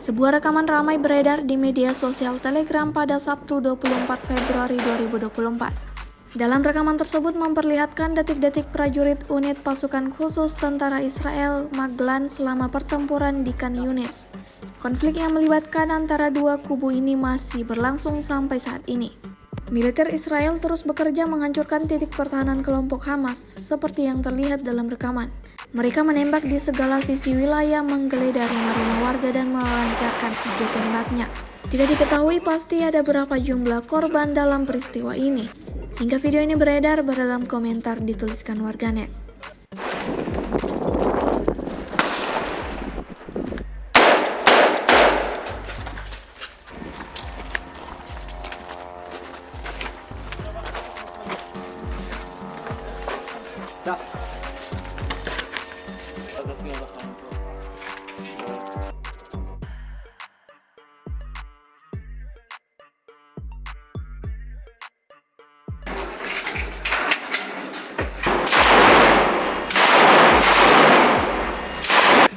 Sebuah rekaman ramai beredar di media sosial Telegram pada Sabtu 24 Februari 2024. Dalam rekaman tersebut memperlihatkan detik-detik prajurit unit pasukan khusus tentara Israel Maglan selama pertempuran di Khan Yunis. Konflik yang melibatkan antara dua kubu ini masih berlangsung sampai saat ini. Militer Israel terus bekerja menghancurkan titik pertahanan kelompok Hamas seperti yang terlihat dalam rekaman. Mereka menembak di segala sisi wilayah, menggeledah rumah-rumah warga dan melancarkan isi tembaknya. Tidak diketahui pasti ada berapa jumlah korban dalam peristiwa ini. Hingga video ini beredar, beragam komentar dituliskan warganet.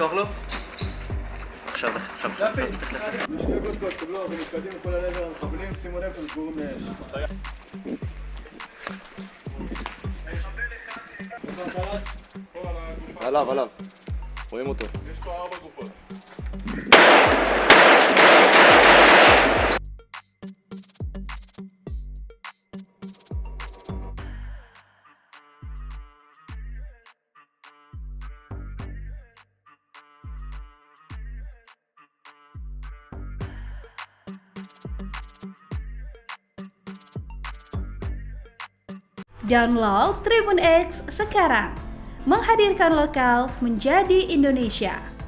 לפתוח לו? עכשיו. משתי קודקות, קבלו, ונתקדים מכל העבר המחבלים, שימו לב, אתם סגורים לאש. עליו, רואים אותו. יש פה 4 גופות. Download Tribun X sekarang, menghadirkan lokal menjadi Indonesia.